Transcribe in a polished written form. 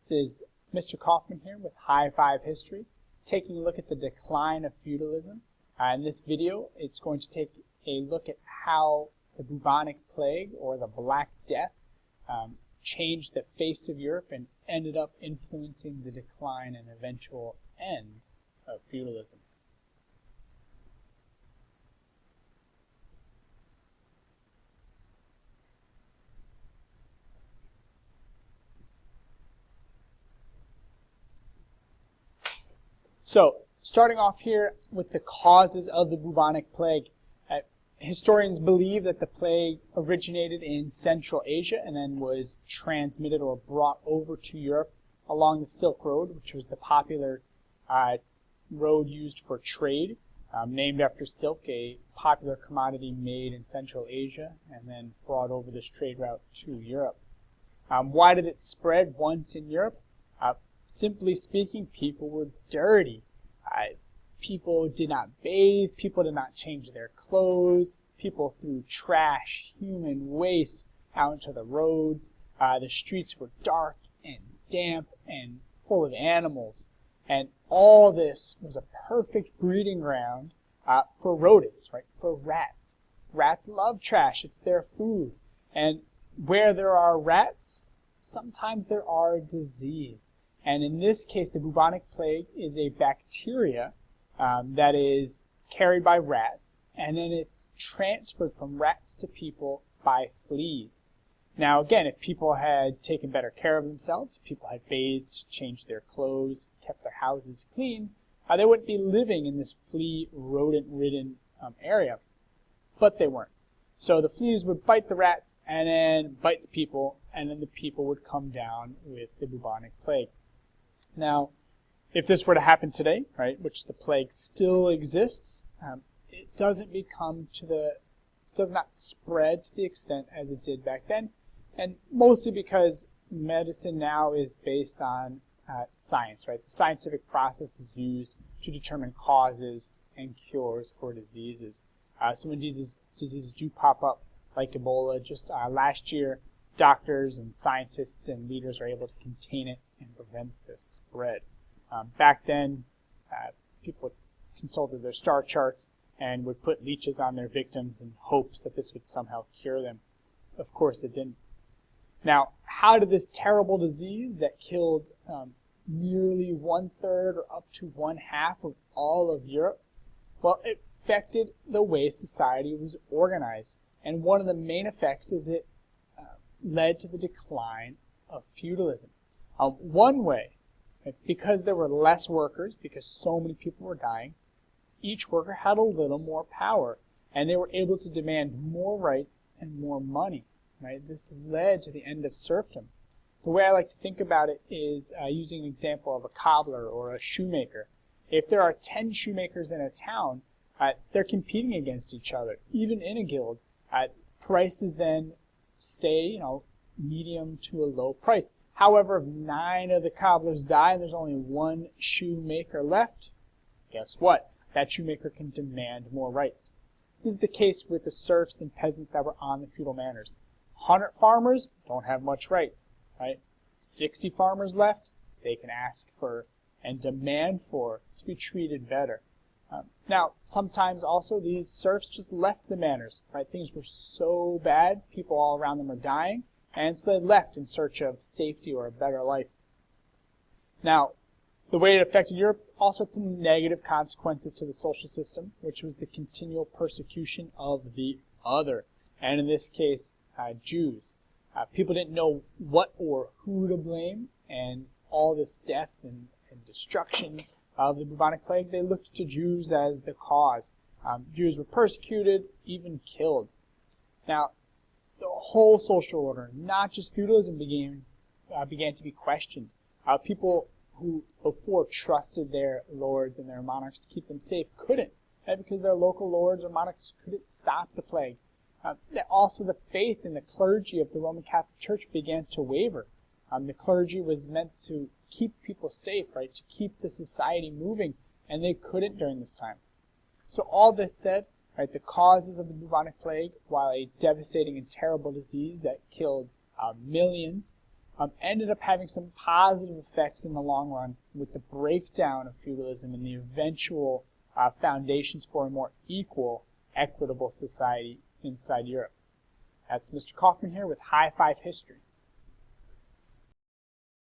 This is Mr. Kaufman here with High Five History, taking a look at the decline of feudalism. In this video, it's going to take a look at how the Bubonic Plague, or the Black Death, changed the face of Europe and ended up influencing the decline and eventual end of feudalism. So, starting off here with the causes of the Bubonic Plague. Historians believe that the plague originated in Central Asia and then was transmitted or brought over to Europe along the Silk Road, which was the popular road used for trade, named after silk, a popular commodity made in Central Asia and then brought over this trade route to Europe. Why did it spread once in Europe? Simply speaking, people were dirty. People did not bathe. People did not change their clothes. People threw trash, human waste out into the roads. The streets were dark and damp and full of animals. And all this was a perfect breeding ground for rodents, right? For rats. Rats love trash. It's their food. And where there are rats, sometimes there are disease. And in this case, the bubonic plague is a bacteria that is carried by rats, and then it's transferred from rats to people by fleas. Now again, if people had taken better care of themselves, if people had bathed, changed their clothes, kept their houses clean, they wouldn't be living in this flea, rodent-ridden area. But they weren't. So the fleas would bite the rats and then bite the people, and then the people would come down with the bubonic plague. Now, if this were to happen today, right, which the plague still exists, it does not spread to the extent as it did back then, and mostly because medicine now is based on science, right? The scientific process is used to determine causes and cures for diseases. So when diseases do pop up, like Ebola, just last year, doctors and scientists and leaders are able to contain it and prevent the spread. Back then, people consulted their star charts and would put leeches on their victims in hopes that this would somehow cure them. Of course, it didn't. Now, how did this terrible disease that killed nearly 1/3 or up to 1/2 of all of Europe, well, it affected the way society was organized. And one of the main effects is it led to the decline of feudalism. One way, because there were less workers, because so many people were dying, each worker had a little more power, and they were able to demand more rights and more money. Right? This led to the end of serfdom. The way I like to think about it is using an example of a cobbler or a shoemaker. If there are 10 shoemakers in a town, they're competing against each other, even in a guild. Prices then stay, medium to a low price. However, if 9 of the cobblers die and there's only 1 shoemaker left, guess what? That shoemaker can demand more rights. This is the case with the serfs and peasants that were on the feudal manors. 100 farmers don't have much rights, right? 60 farmers left, they can ask for and demand for to be treated better. Now, sometimes also these serfs just left the manors, right? Things were so bad, people all around them were dying, and so they left in search of safety or a better life. Now, the way it affected Europe also had some negative consequences to the social system, which was the continual persecution of the other, and in this case, Jews. People didn't know what or who to blame, and all this death and destruction of the bubonic plague, they looked to Jews as the cause. Jews were persecuted, even killed. Now, the whole social order, not just feudalism, began to be questioned. People who before trusted their lords and their monarchs to keep them safe couldn't, right? Because their local lords or monarchs couldn't stop the plague. Also, the faith in the clergy of the Roman Catholic Church began to waver. The clergy was meant to keep people safe, right? To keep the society moving, and they couldn't during this time. So all this said, right, the causes of the bubonic plague, while a devastating and terrible disease that killed millions, ended up having some positive effects in the long run with the breakdown of feudalism and the eventual foundations for a more equal, equitable society inside Europe. That's Mr. Kaufman here with High Five History.